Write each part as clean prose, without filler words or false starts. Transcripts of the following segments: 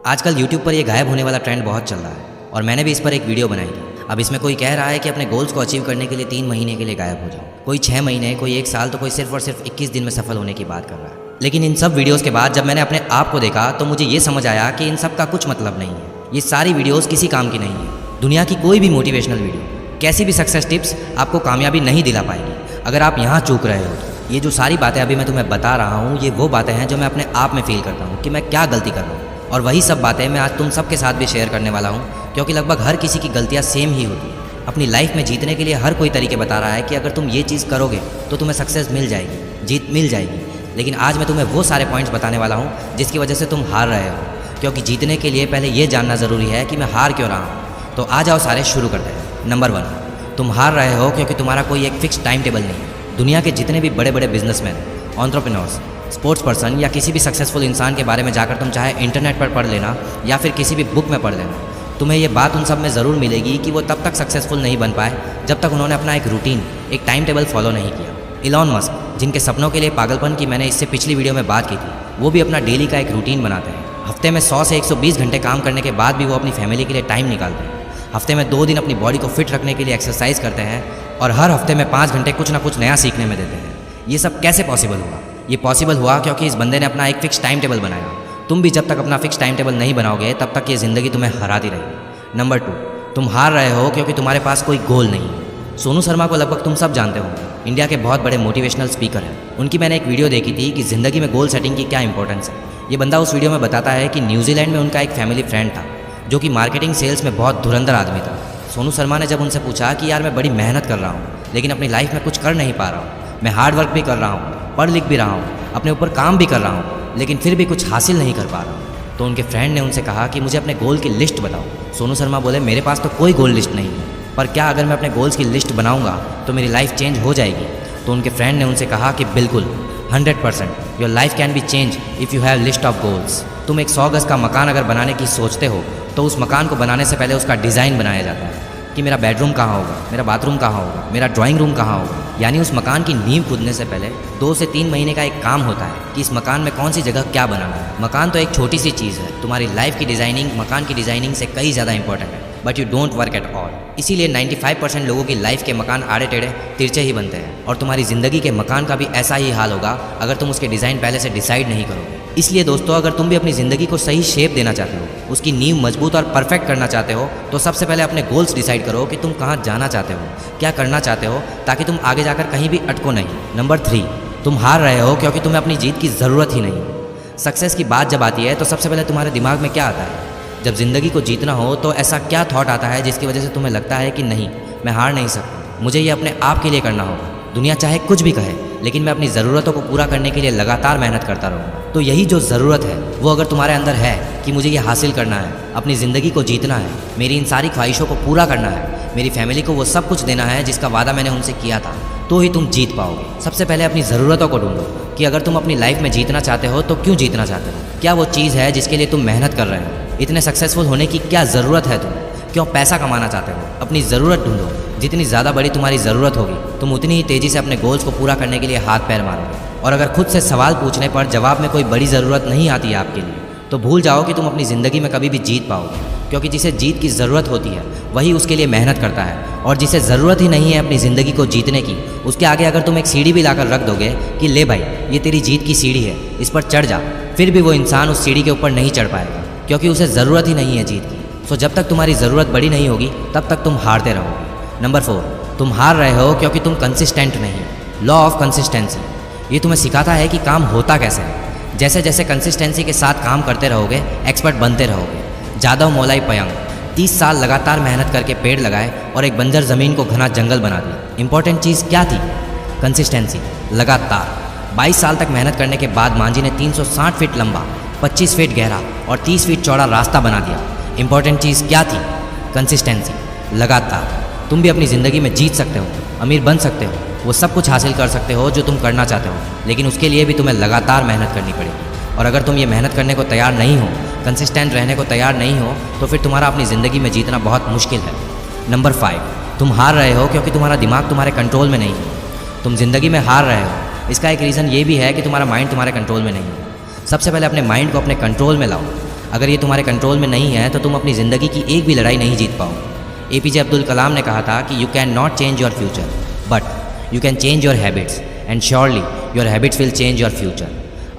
आजकल यूट्यूब पर ये गायब होने वाला ट्रेंड बहुत चल रहा है और मैंने भी इस पर एक वीडियो बनाई थी। अब इसमें कोई कह रहा है कि अपने गोल्स को अचीव करने के लिए 3 महीने के लिए गायब हो जाओ, कोई 6 महीने, कोई 1 साल, तो कोई सिर्फ और सिर्फ 21 दिन में सफल होने की बात कर रहा है। लेकिन इन सब वीडियोज़ के बाद जब मैंने अपने आप को देखा तो मुझे ये समझ आया कि इन सब का कुछ मतलब नहीं है। ये सारी वीडियोज़ किसी काम की नहीं है। दुनिया की कोई भी मोटिवेशनल वीडियो, कैसी भी सक्सेस टिप्स आपको कामयाबी नहीं दिला पाएगी। अगर आप यहाँ चूक रहे हो तो ये जो सारी बातें अभी मैं तुम्हें बता रहा हूँ, ये वो बातें हैं जो मैं अपने आप में फील करता हूँ कि मैं क्या गलती कर रहा हूँ। और वही सब बातें मैं आज तुम सबके साथ भी शेयर करने वाला हूँ, क्योंकि लगभग हर किसी की गलतियाँ सेम ही होती है। अपनी लाइफ में जीतने के लिए हर कोई तरीके बता रहा है कि अगर तुम ये चीज़ करोगे तो तुम्हें सक्सेस मिल जाएगी, जीत मिल जाएगी। लेकिन आज मैं तुम्हें वो सारे पॉइंट्स बताने वाला हूँ जिसकी वजह से तुम हार रहे हो, क्योंकि जीतने के लिए पहले ये जानना ज़रूरी है कि मैं हार क्यों रहा हूँ। तो आ जाओ सारे शुरू करते हैं। नंबर 1, तुम हार रहे हो क्योंकि तुम्हारा कोई एक फिक्स टाइम टेबल नहीं है। दुनिया के जितने भी बड़े बड़े बिजनेसमैन, एंटरप्रेन्योर्स, स्पोर्ट्स पर्सन या किसी भी सक्सेसफुल इंसान के बारे में जाकर तुम चाहे इंटरनेट पर पढ़ लेना या फिर किसी भी बुक में पढ़ लेना, तुम्हें ये बात उन सब में ज़रूर मिलेगी कि वो तब तक सक्सेसफुल नहीं बन पाए जब तक उन्होंने अपना एक रूटीन, एक टाइम टेबल फॉलो नहीं किया। इलॉन मस्क, जिनके सपनों के लिए पागलपन की मैंने इससे पिछली वीडियो में बात की थी, वो भी अपना डेली का एक रूटीन बनाते हैं। हफ्ते में 100 से 120 घंटे काम करने के बाद भी वो अपनी फैमिली के लिए टाइम निकालते हैं। हफ्ते में 2 दिन अपनी बॉडी को फिट रखने के लिए एक्सरसाइज करते हैं और हर हफ्ते में 5 घंटे कुछ ना कुछ नया सीखने में देते हैं। ये सब कैसे पॉसिबल हुआ? ये पॉसिबल हुआ क्योंकि इस बंदे ने अपना एक फिक्स टाइम टेबल बनाया। तुम भी जब तक अपना फिक्स टाइम टेबल नहीं बनाओगे तब तक ये ज़िंदगी तुम्हें हराती रहेगी। नंबर 2, तुम हार रहे हो क्योंकि तुम्हारे पास कोई गोल नहीं है। सोनू शर्मा को लगभग तुम सब जानते हो, इंडिया के बहुत बड़े मोटिवेशनल स्पीकर हैं। उनकी मैंने एक वीडियो देखी थी कि ज़िंदगी में गोल सेटिंग की क्या इंपॉर्टेंस है। ये बंदा उस वीडियो में बताता है कि न्यूजीलैंड में उनका एक फैमिली फ्रेंड था जो कि मार्केटिंग सेल्स में बहुत धुरंधर आदमी था। सोनू शर्मा ने जब उनसे पूछा कि यार मैं बड़ी मेहनत कर रहा हूँ लेकिन अपनी लाइफ में कुछ कर नहीं पा रहा हूँ, मैं हार्ड वर्क भी कर रहा हूँ, पढ़ लिख भी रहा हूँ, अपने ऊपर काम भी कर रहा हूँ, लेकिन फिर भी कुछ हासिल नहीं कर पा रहा हूँ, तो उनके फ्रेंड ने उनसे कहा कि मुझे अपने गोल की लिस्ट बताओ। सोनू शर्मा बोले, मेरे पास तो कोई गोल लिस्ट नहीं है, पर क्या अगर मैं अपने गोल्स की लिस्ट बनाऊंगा तो मेरी लाइफ चेंज हो जाएगी? तो उनके फ्रेंड ने उनसे कहा कि बिल्कुल, 100% your life can be change if you have list of goals. तुम एक 100 गज़ का मकान अगर बनाने की सोचते हो तो उस मकान को बनाने से पहले उसका डिज़ाइन बनाया जाता है कि मेरा बेडरूम कहाँ होगा, मेरा बाथरूम कहाँ होगा, मेरा ड्राइंग रूम कहाँ होगा। यानी उस मकान की नींव कूदने से पहले 2 से 3 महीने का एक काम होता है कि इस मकान में कौन सी जगह क्या बनाना है। मकान तो एक छोटी सी चीज़ है, तुम्हारी लाइफ की डिज़ाइनिंग मकान की डिज़ाइनिंग से कई ज़्यादा इंपॉर्टेंट है, but you don't work at all. इसीलिए 95% लोगों की लाइफ के मकान आड़े टेढ़े तिरछे ही बनते हैं और तुम्हारी ज़िंदगी के मकान का भी ऐसा ही हाल होगा अगर तुम उसके डिज़ाइन पहले से डिसाइड नहीं करोगे। इसलिए दोस्तों, अगर तुम भी अपनी ज़िंदगी को सही शेप देना चाहते हो, उसकी नींव मजबूत और परफेक्ट करना चाहते हो, तो सबसे पहले अपने गोल्स डिसाइड करो कि तुम कहाँ जाना चाहते हो, क्या करना चाहते हो, ताकि तुम आगे जाकर कहीं भी अटको नहीं। नंबर 3, तुम हार रहे हो क्योंकि तुम्हें अपनी जीत की ज़रूरत ही नहीं। सक्सेस की बात जब आती है तो सबसे पहले तुम्हारे दिमाग में क्या आता है? जब ज़िंदगी को जीतना हो तो ऐसा क्या थॉट आता है जिसकी वजह से तुम्हें लगता है कि नहीं, मैं हार नहीं सकता, मुझे ये अपने आप के लिए करना होगा। दुनिया चाहे कुछ भी कहे, लेकिन मैं अपनी ज़रूरतों को पूरा करने के लिए लगातार मेहनत करता रहूँगा। तो यही जो ज़रूरत है वो अगर तुम्हारे अंदर है कि मुझे ये हासिल करना है, अपनी ज़िंदगी को जीतना है, मेरी इन सारी ख्वाहिशों को पूरा करना है, मेरी फैमिली को वो सब कुछ देना है जिसका वादा मैंने उनसे किया था, तो ही तुम जीत पाओगे। सबसे पहले अपनी ज़रूरतों को ढूंढो कि अगर तुम अपनी लाइफ में जीतना चाहते हो तो क्यों जीतना चाहते हो, क्या वो चीज़ है जिसके लिए तुम मेहनत कर रहे हो, इतने सक्सेसफुल होने की क्या ज़रूरत है तुम्हें, क्यों पैसा कमाना चाहते हो। अपनी ज़रूरत ढूंढो, जितनी ज़्यादा बड़ी तुम्हारी ज़रूरत होगी तुम उतनी ही तेज़ी से अपने गोल्स को पूरा करने के लिए हाथ पैर मारोगे। और अगर खुद से सवाल पूछने पर जवाब में कोई बड़ी ज़रूरत नहीं आती है आपके लिए, तो भूल जाओ कि तुम अपनी ज़िंदगी में कभी भी जीत पाओगे, क्योंकि जिसे जीत की ज़रूरत होती है वही उसके लिए मेहनत करता है, और जिसे ज़रूरत ही नहीं है अपनी ज़िंदगी को जीतने की, उसके आगे अगर तुम एक सीढ़ी भी लाकर रख दोगे कि ले भाई ये तेरी जीत की सीढ़ी है, इस पर चढ़ जा, फिर भी वो इंसान उस सीढ़ी के ऊपर नहीं चढ़ पाएगा, क्योंकि उसे ज़रूरत ही नहीं है जीत की। सो जब तक तुम्हारी ज़रूरत बड़ी नहीं होगी तब तक तुम हारते रहोगे। नंबर 4, तुम हार रहे हो क्योंकि तुम कंसिस्टेंट नहीं। लॉ ऑफ कंसिस्टेंसी, ये तुम्हें सिखाता है कि काम होता कैसे है। जैसे जैसे कंसिस्टेंसी के साथ काम करते रहोगे, एक्सपर्ट बनते रहोगे। जादव मोलाई पयंग 30 साल लगातार मेहनत करके पेड़ लगाए और एक बंजर ज़मीन को घना जंगल बना दिया। इंपॉर्टेंट चीज़ क्या थी? कंसिस्टेंसी, लगातार। 22 साल तक मेहनत करने के बाद मांझी ने 360 फीट लंबा, 25 फीट गहरा और 30 फीट चौड़ा रास्ता बना दिया। इंपॉर्टेंट चीज़ क्या थी? कंसिस्टेंसी, लगातार। तुम भी अपनी ज़िंदगी में जीत सकते हो, अमीर बन सकते हो, वो सब कुछ हासिल कर सकते हो जो तुम करना चाहते हो, लेकिन उसके लिए भी तुम्हें लगातार मेहनत करनी पड़ेगी। और अगर तुम ये मेहनत करने को तैयार नहीं हो, कंसिस्टेंट रहने को तैयार नहीं हो, तो फिर तुम्हारा अपनी ज़िंदगी में जीतना बहुत मुश्किल है। नंबर 5, तुम हार रहे हो क्योंकि तुम्हारा दिमाग तुम्हारे कंट्रोल में नहीं है। तुम ज़िंदगी में हार रहे हो, इसका एक रीज़न ये भी है कि तुम्हारा माइंड तुम्हारे कंट्रोल में नहीं है। सबसे पहले अपने माइंड को अपने कंट्रोल में लाओ। अगर ये तुम्हारे कंट्रोल में नहीं है तो तुम अपनी ज़िंदगी की एक भी लड़ाई नहीं जीत पाओगे। APJ अब्दुल कलाम ने कहा था कि you can not change your future but you can change your habits and surely your habits will change your future.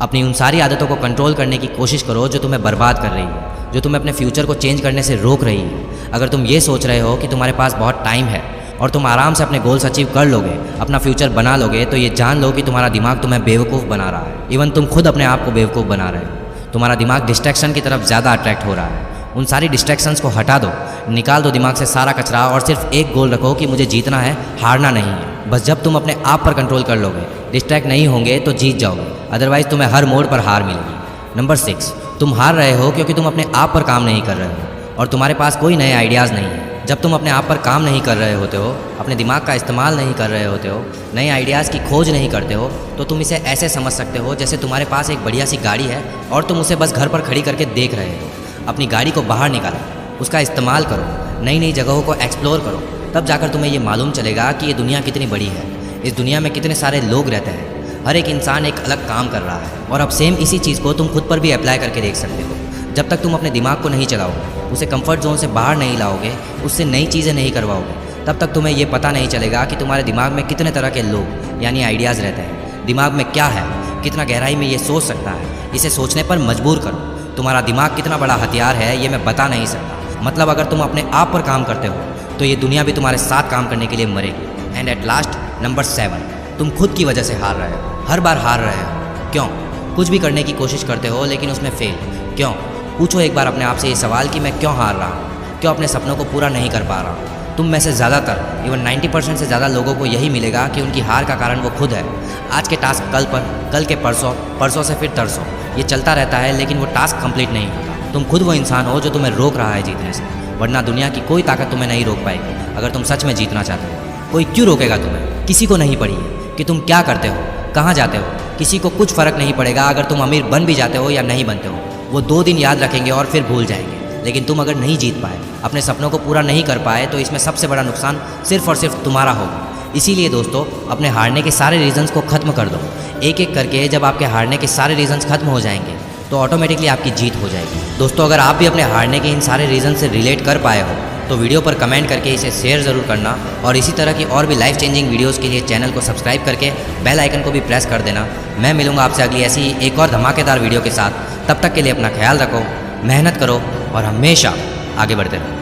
अपनी उन सारी आदतों को कंट्रोल करने की कोशिश करो जो तुम्हें बर्बाद कर रही है, जो तुम्हें अपने फ्यूचर को चेंज करने से रोक रही है। अगर तुम ये सोच रहे हो कि तुम्हारे पास बहुत टाइम है और तुम आराम से अपने गोल्स अचीव कर लोगे, अपना फ्यूचर बना लोगे, तो ये जान लो कि तुम्हारा दिमाग तुम्हें बेवकूफ़ बना रहा है। इवन तुम खुद अपने आप को बेवकूफ़ बना रहे हो। तुम्हारा दिमाग डिस्ट्रैक्शन की तरफ ज़्यादा अट्रैक्ट हो रहा है। उन सारी डिस्ट्रैक्शंस को हटा दो, निकाल दो दिमाग से सारा कचरा और सिर्फ एक गोल रखो कि मुझे जीतना है, हारना नहीं है। बस जब तुम अपने आप पर कंट्रोल कर लोगे, डिस्ट्रैक्ट नहीं होंगे तो जीत जाओगे, अदरवाइज तुम्हें हर मोड़ पर हार मिलेगी। नंबर 6, तुम हार रहे हो क्योंकि तुम अपने आप पर काम नहीं कर रहे हो और तुम्हारे पास कोई नए आइडियाज़ नहीं है। जब तुम अपने आप पर काम नहीं कर रहे होते हो, अपने दिमाग का इस्तेमाल नहीं कर रहे होते हो, नए आइडियाज़ की खोज नहीं करते हो, तो तुम इसे ऐसे समझ सकते हो जैसे तुम्हारे पास एक बढ़िया सी गाड़ी है और तुम उसे बस घर पर खड़ी करके देख रहे हो। अपनी गाड़ी को बाहर निकालो, उसका इस्तेमाल करो, नई नई जगहों को एक्सप्लोर करो, तब जाकर तुम्हें ये मालूम चलेगा कि ये दुनिया कितनी बड़ी है, इस दुनिया में कितने सारे लोग रहते हैं, हर एक इंसान एक अलग काम कर रहा है। और अब सेम इसी चीज़ को तुम खुद पर भी अप्लाई करके देख सकते हो। जब तक तुम अपने दिमाग को नहीं चलाओगे, उसे कंफर्ट जोन से बाहर नहीं लाओगे, उससे नई चीज़ें नहीं करवाओगे, तब तक तुम्हें ये पता नहीं चलेगा कि तुम्हारे दिमाग में कितने तरह के लोग यानी आइडियाज़ रहते हैं, दिमाग में क्या है, कितना गहराई में ये सोच सकता है। इसे सोचने पर मजबूर करो। तुम्हारा दिमाग कितना बड़ा हथियार है ये मैं बता नहीं सकता। मतलब अगर तुम अपने आप पर काम करते हो तो ये दुनिया भी तुम्हारे साथ काम करने के लिए मरेगी। एंड एट लास्ट नंबर 7, तुम खुद की वजह से हार रहे हो, हर बार हार रहे हो। क्यों? कुछ भी करने की कोशिश करते हो लेकिन उसमें फेल क्यों? पूछो एक बार अपने आप से ये सवाल कि मैं क्यों हार रहा हूँ, क्यों अपने सपनों को पूरा नहीं कर पा रहा हूँ। तुम में से ज़्यादातर इवन 90% से ज़्यादा लोगों को यही मिलेगा कि उनकी हार का कारण वो खुद है। आज के टास्क कल पर, कल के परसों, परसों से फिर तरसों, ये चलता रहता है लेकिन वो टास्क कंप्लीट नहीं होता। तुम खुद वो इंसान हो जो तुम्हें रोक रहा है जीतने से, वरना दुनिया की कोई ताकत तुम्हें नहीं रोक पाएगी। अगर तुम सच में जीतना चाहते हो, कोई क्यों रोकेगा तुम्हें? किसी को नहीं पड़ी है कि तुम क्या करते हो, कहाँ जाते हो, किसी को कुछ फ़र्क नहीं पड़ेगा अगर तुम अमीर बन भी जाते हो या नहीं बनते हो। वो 2 दिन याद रखेंगे और फिर भूल जाएंगे। लेकिन तुम अगर नहीं जीत पाए, अपने सपनों को पूरा नहीं कर पाए, तो इसमें सबसे बड़ा नुकसान सिर्फ और सिर्फ तुम्हारा होगा। इसीलिए दोस्तों, अपने हारने के सारे रीजंस को ख़त्म कर दो। एक एक करके जब आपके हारने के सारे रीजंस खत्म हो जाएंगे तो ऑटोमेटिकली आपकी जीत हो जाएगी। दोस्तों, अगर आप भी अपने हारने के इन सारे रीजन से रिलेट कर पाए हो तो वीडियो पर कमेंट करके इसे शेयर ज़रूर करना और इसी तरह की और भी लाइफ चेंजिंग वीडियोज़ के लिए चैनल को सब्सक्राइब करके बेल आइकन को भी प्रेस कर देना। मैं मिलूंगा आपसे अगली ऐसी ही एक और धमाकेदार वीडियो के साथ। तब तक के लिए अपना ख्याल रखो, मेहनत करो और हमेशा आगे बढ़ते रहो।